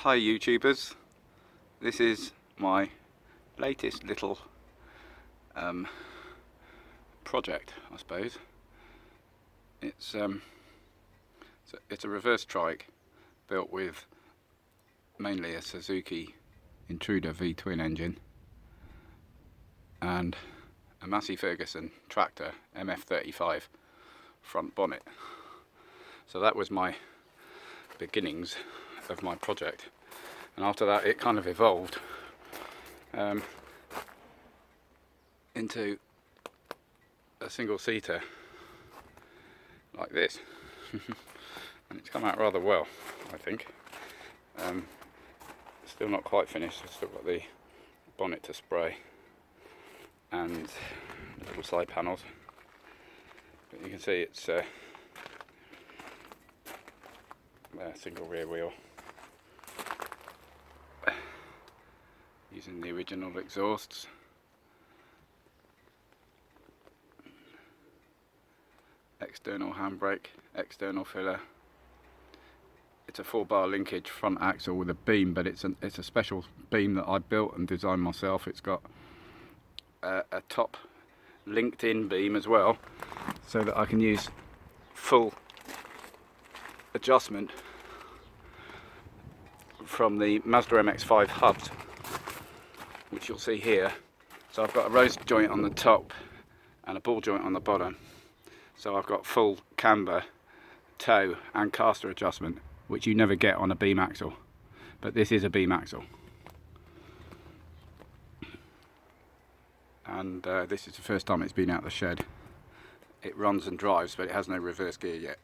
Hi YouTubers, this is my latest little project, I suppose. It's a reverse trike built with mainly a Suzuki V Twin engine and a Massey Ferguson tractor MF35 front bonnet. So that was my beginnings of my project, and after that it kind of evolved into a single seater like this. And it's come out rather well, I think. Still not quite finished. I've still got the bonnet to spray and the little side panels, but you can see it's a single rear wheel using the original exhausts. External handbrake, external filler. It's a 4-bar linkage front axle with a beam, but it's a special beam that I built and designed myself. It's got a top linked in beam as well, so that I can use full adjustment from the Mazda MX-5 hubs, which you'll see here. So I've got a rose joint on the top and a ball joint on the bottom, so I've got full camber, toe and caster adjustment, which you never get on a beam axle, but this is a beam axle. And this is the first time it's been out of the shed. It runs and drives, but it has no reverse gear yet.